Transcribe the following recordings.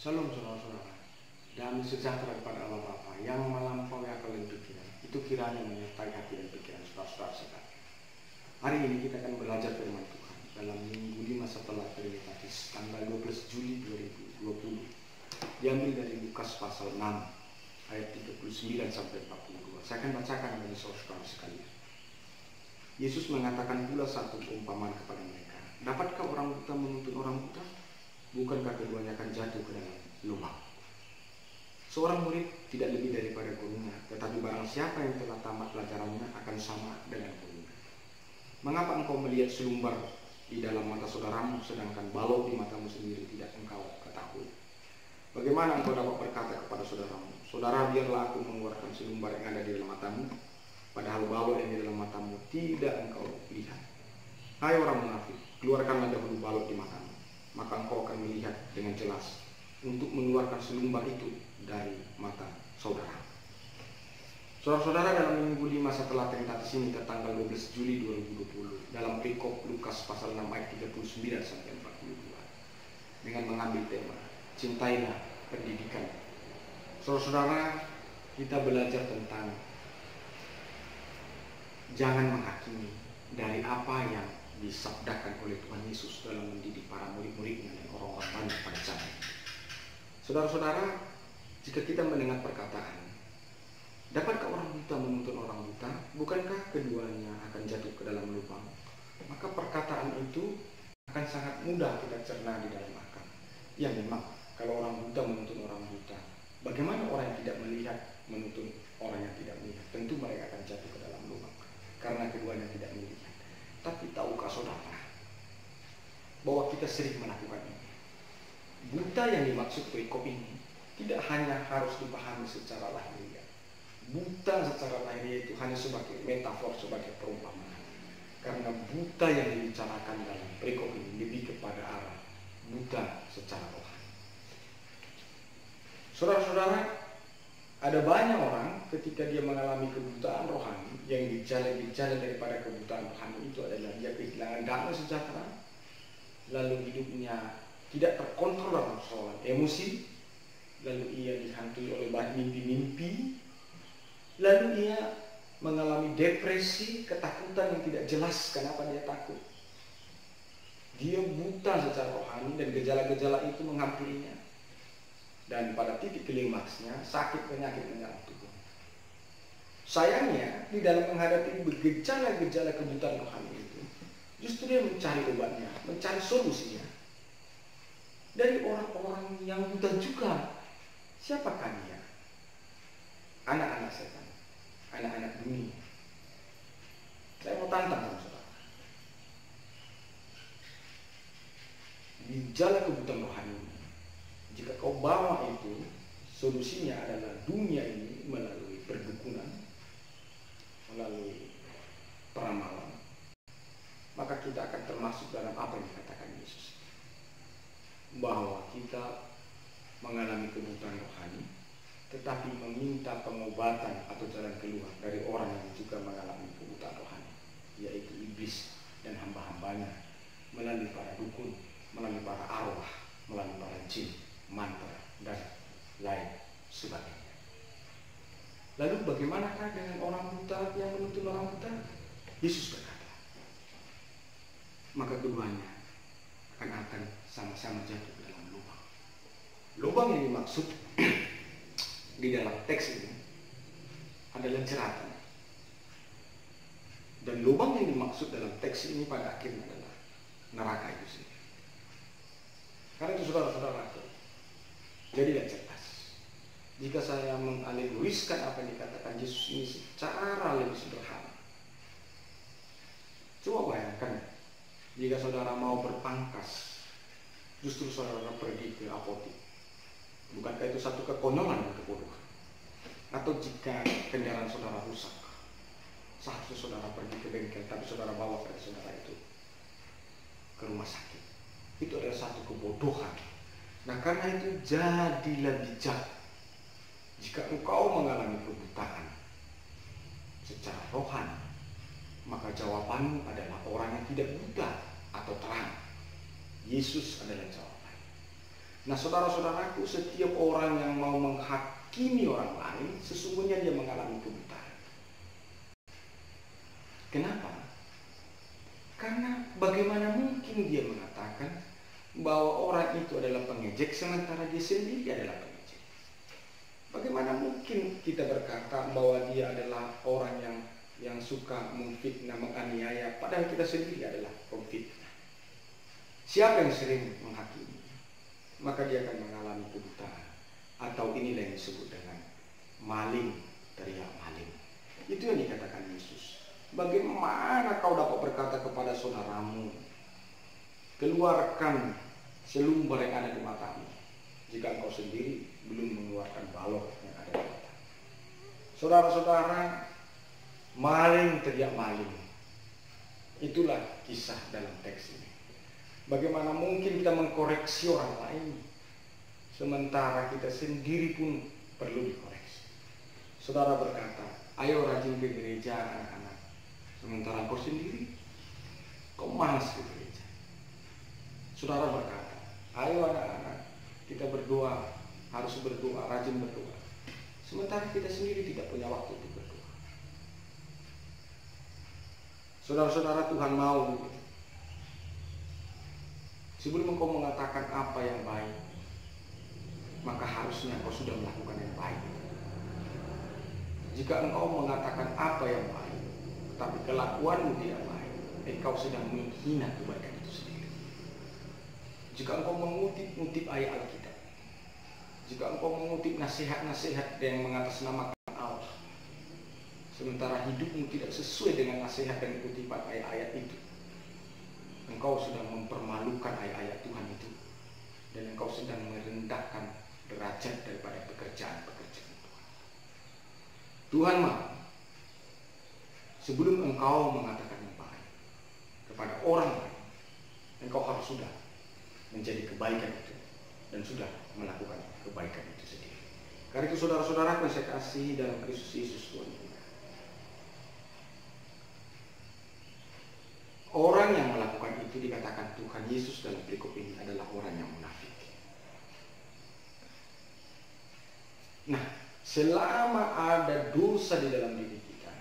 Salam saudara-saudara, damai sejahtera kepada Allah Bapa yang melampaui akal dan pikiran, itu kiranya menyertai hati dan pikiran saudara-saudara sekalian. Hari ini kita akan belajar firman Tuhan dalam minggu 5 setelah Trinitatis tanggal 12 Juli 2020. Diambil dari Lukas pasal 6 ayat 39 sampai 42. Saya akan bacakan bagi saudara-saudara sekalian. Yesus mengatakan pula satu perumpamaan kepada mereka. Dapatkah orang buta menuntun orang buta? Bukankah keduanya akan jatuh ke dalam lubang? Seorang murid tidak lebih daripada gurunya, tetapi barang siapa yang telah tamat pelajarannya akan sama dengan gurunya. Mengapa engkau melihat selumbar di dalam mata saudaramu, sedangkan balok di matamu sendiri tidak engkau ketahui? Bagaimana engkau dapat berkata kepada saudaramu, saudara, biarlah aku mengeluarkan selumbar yang ada di dalam matamu, padahal balok yang di dalam matamu tidak engkau lihat? Hai orang munafik, keluarkanlah dahulu balok di matamu, maka engkau akan melihat dengan jelas untuk mengeluarkan selumbar itu dari mata saudara. Saudara-saudara, dalam minggu 5 setelah Trinitatis ini tertanggal 12 Juli 2020 dalam perikop Lukas pasal 6 ayat 39 sampai 42 dengan mengambil tema cintailah pendidikan. Saudara-saudara, kita belajar tentang jangan menghakimi dari apa yang disabdakan oleh Tuhan Yesus dalam mendidik para murid-muridnya dan orang-orang banyak pada zaman. Saudara-saudara, jika kita mendengar perkataan, dapatkah orang buta menuntun orang buta? Bukankah keduanya akan jatuh ke dalam lubang? Maka perkataan itu akan sangat mudah kita cerna di dalam akal. Ya memang, kalau orang buta menuntun orang buta, bagaimana orang yang tidak melihat menuntun orang yang tidak melihat? Tentu mereka akan jatuh ke dalam lubang, karena keduanya tidak melihat. Tapi tahukah saudara bahwa kita sering melakukan ini? Buta yang dimaksud perikop ini tidak hanya harus dipahami secara lahiriah. Buta secara lahiriah itu hanya sebagai metafor, sebagai perumpamaan. Karena buta yang dibicarakan dalam perikop ini lebih kepada arah buta secara rohani. Saudara-saudara, ada banyak orang ketika dia mengalami kebutaan rohani, yang gejala-gejala daripada kebutaan rohani itu adalah dia kehilangan damai sejahtera, lalu hidupnya tidak terkontrol dalam soal emosi, lalu ia dihantui oleh banyak mimpi-mimpi, lalu ia mengalami depresi, ketakutan yang tidak jelas kenapa dia takut. Dia buta secara rohani dan gejala-gejala itu menghampirinya. Dan pada titik klimaksnya sakit penyakit menyerang tubuh. Sayangnya di dalam menghadapi gejala-gejala kebutaan rohani itu, justru dia mencari obatnya, mencari solusinya dari orang-orang yang buta juga. Siapakah dia? Anak-anak setan, anak-anak dunia. Saya mau tantang sama saudara. Gejala kebutaan rohani ini, jika kau bawa itu, solusinya adalah dunia ini melalui perdukunan, melalui peramalan, maka kita akan termasuk dalam apa yang dikatakan Yesus, bahwa kita mengalami kebutaan rohani, tetapi meminta pengobatan atau jalan keluar dari orang yang juga mengalami kebutaan rohani, yaitu iblis dan hamba-hambanya, melalui para dukun, melalui para arwah, melalui para jin, mantra, dan lain sebagainya. Lalu bagaimanakah dengan orang buta yang menuntun orang buta? Yesus berkata, maka keduanya akan sama-sama jatuh ke dalam lubang. Lubang yang dimaksud di dalam teks ini adalah jeratan. Dan lubang yang dimaksud dalam teks ini pada akhirnya adalah neraka itu sendiri. Karena itu saudara-saudara, jadilah cerdas. Jika saya mengalegoriskan apa yang dikatakan Yesus ini secara lebih sederhana, coba bayangkan jika saudara mau berpangkas, justru saudara pergi ke apotik. Bukankah itu satu kekonyolan dan kebodohan? Atau jika kendaraan saudara rusak, seharusnya saudara pergi ke bengkel, tapi saudara bawa kereta saudara itu ke rumah sakit. Itu adalah satu kebodohan. Nah, karena itu jadilah bijak. Jika engkau mengalami kebutaan secara rohani, maka jawabanmu adalah orang yang tidak buta atau terang. Yesus adalah jawaban. Nah, saudara-saudaraku, setiap orang yang mau menghakimi orang lain, sesungguhnya dia mengalami kebutaan. Kenapa? Karena bagaimana mungkin dia mengatakan bahwa orang itu adalah pengejek sementara dia sendiri adalah pengejek? Bagaimana mungkin kita berkata bahwa dia adalah orang yang suka memfitnah, menganiaya, padahal kita sendiri adalah pemfitnah? Siapa yang sering menghakimi, maka dia akan mengalami kebutaan. Atau inilah yang disebut dengan maling teriak maling. Itu yang dikatakan Yesus. Bagaimana kau dapat berkata kepada saudaramu, keluarkan selumbar yang ada di matamu, jika engkau sendiri belum mengeluarkan balok yang ada di matamu? Saudara-saudara, maling teriak maling. Itulah kisah dalam teks ini. Bagaimana mungkin kita mengkoreksi orang lain, sementara kita sendiri pun perlu dikoreksi. Saudara berkata, ayo rajin ke gereja anak-anak, sementara kau sendiri, kau malas ke gereja. Saudara berkata, ayo anak-anak, kita berdoa, harus berdoa, rajin berdoa, sementara kita sendiri tidak punya waktu untuk berdoa. Saudara-saudara, Tuhan mau sebelum engkau mengatakan apa yang baik, maka harusnya engkau sudah melakukan yang baik. Jika engkau mengatakan apa yang baik, tetapi kelakuanmu tidak baik, engkau sedang menghina kebaikan itu sendiri. Jika engkau mengutip ayat Alkitab, jika engkau mengutip nasihat-nasihat yang mengatasnamakan Allah, sementara hidupmu tidak sesuai dengan nasihat dan kutipan ayat-ayat itu, engkau sedang mempermalukan ayat-ayat Tuhan itu, dan engkau sedang merendahkan derajat daripada pekerjaan-pekerjaan Tuhan. Tuhan mau sebelum engkau mengatakan yang baik kepada orang lain, engkau harus sudah menjadi kebaikan itu dan sudah melakukan kebaikan itu sendiri. Karena itu saudara-saudara yang saya kasihi dalam Kristus Yesus Tuhan kita, orang yang melakukan itu dikatakan Tuhan Yesus dalam perikop ini adalah orang yang munafik. Nah, selama ada dosa di dalam diri kita,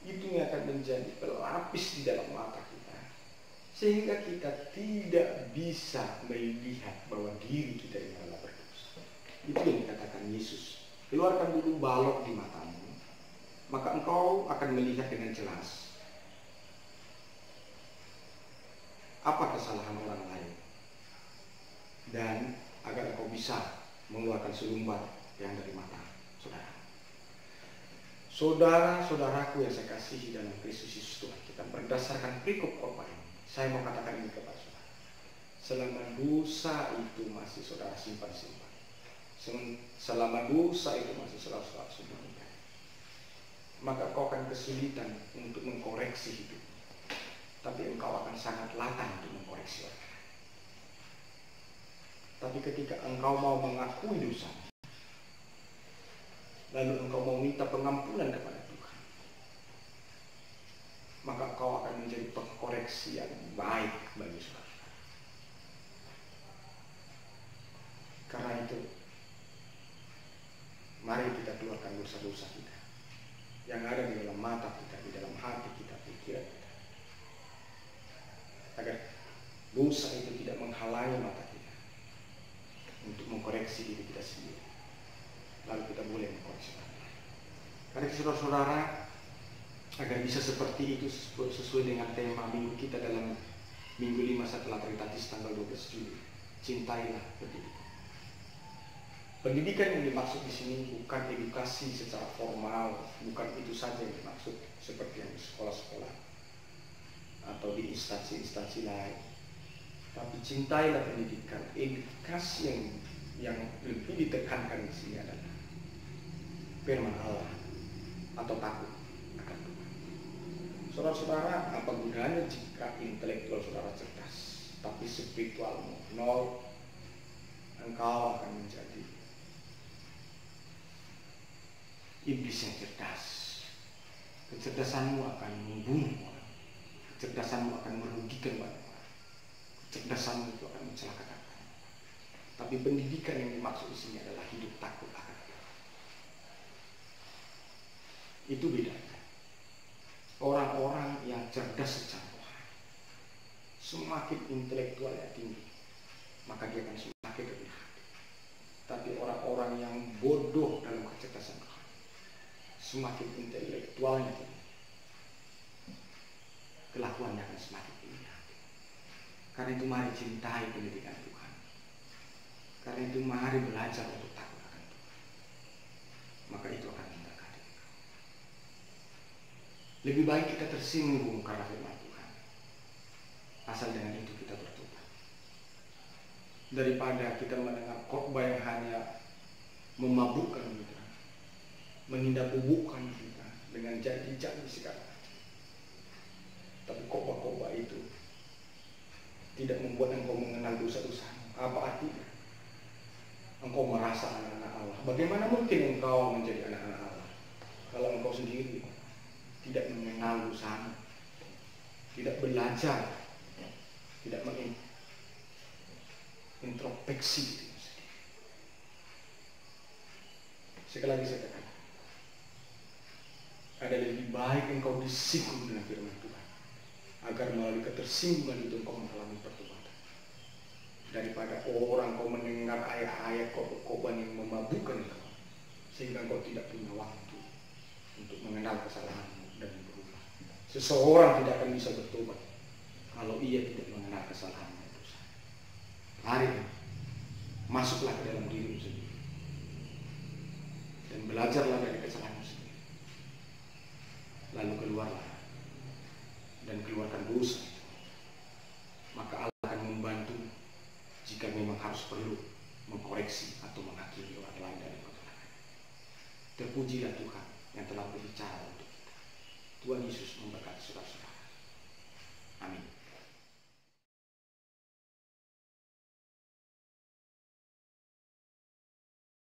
itu akan menjadi pelapis di dalam mata kita, sehingga kita tidak bisa melihat bahwa diri kita ini adalah berdosa. Itu yang dikatakan Yesus. Keluarkan dulu balok di matamu, maka engkau akan melihat dengan jelas apa kesalahan orang lain, dan agar engkau bisa mengeluarkan selumbar yang dari mata saudara. Saudara-saudaraku yang saya kasihi dalam Kristus Yesus Tuhan kita, berdasarkan perikop khotbah ini, saya mau katakan ini kepada saudara. Selama dosa itu masih saudara simpan-simpan, selama dosa itu masih saudara sembunyikan, maka kau akan kesulitan untuk mengkoreksi hidup. Tapi engkau akan sangat latah untuk mengkoreksi orang. Tapi ketika engkau mau mengakui dosa, lalu engkau mau minta pengampunan kepada Tuhan, maka engkau akan menjadi pengkoreksi yang baik bagi saudara. Karena itu, mari kita keluarkan dosa-dosa kita yang ada di dalam mata kita, di dalam hati kita, pikiran kita, agar dosa itu tidak menghalangi mata kita untuk mengkoreksi diri kita sendiri, lalu kita boleh mengkoreksi orang lain. Karena saudara-saudara, agar bisa seperti itu sesuai dengan tema minggu kita dalam minggu 5 setelah Trinitatis tanggal 12 Juli, cintailah pendidikan. Pendidikan yang dimaksud di sini bukan edukasi secara formal, bukan itu saja yang dimaksud seperti yang di sekolah-sekolah atau di instansi-instansi lain. Tapi cintailah pendidikan. Edukasi yang lebih ditekankan di sini adalah firman Allah atau takut akan Tuhan. Saudara-saudara, apa gunanya jika intelektual saudara cerdas, tapi spiritualmu nol? Engkau akan menjadi iblis yang cerdas. Kecerdasanmu akan membunuh orang. Kecerdasanmu akan merugikan banyak orang. Kecerdasanmu itu akan mencelakakan orang. Tapi pendidikan yang dimaksud di sini adalah hidup takut akan Allah. Itu bedanya. Orang-orang yang cerdas secara rohani, semakin intelektualnya tinggi, maka dia akan semakin rendah hati. Tapi orang-orang yang bodoh dalam kecerdasan rohani, semakin intelektualnya tinggi, kelakuannya akan semakin tinggi hati. Karena itu mari cintai pendidikan Tuhan. Karena itu mari belajar untuk takut akan Tuhan. Maka itu akan memberkati. Lebih baik kita tersinggung karena firman Tuhan, asal dengan itu kita bertobat, daripada kita mendengar khotbah yang hanya memabukkan kita, menindakbubukkan kita dengan janji-janji segala macam. Tapi khotbah-khotbah itu tidak membuat engkau mengenal dosa-dosamu. Apa artinya? Engkau merasa anak-anak Allah. Bagaimana mungkin engkau menjadi anak-anak Allah kalau engkau sendiri tidak mengenal dosamu, tidak belajar, tidak mengintrospeksi diri sendiri. Sekali lagi saya katakan, ada lebih baik engkau disinggung dengan firman Tuhan, agar melalui ketersinggungan itu engkau mengalami pertobatan, daripada orang kau mendengar ayat-ayat khotbah yang memabukkan engkau, sehingga engkau tidak punya waktu untuk mengenal kesalahanmu dan berubah. Seseorang tidak akan bisa bertobat kalau ia tidak mengenal kesalahan dan dosa. Mari masuklah ke dalam dirimu sendiri dan belajarlah dari kesalahanmu sendiri, lalu keluarlah dan keluarkan dosa. Maka Allah akan membantu jika memang harus perlu mengkoreksi atau menghakimi orang lain dari kekurangan. Terpujilah Tuhan yang telah berbicara untuk kita. Tuhan Yesus memberkati saudara.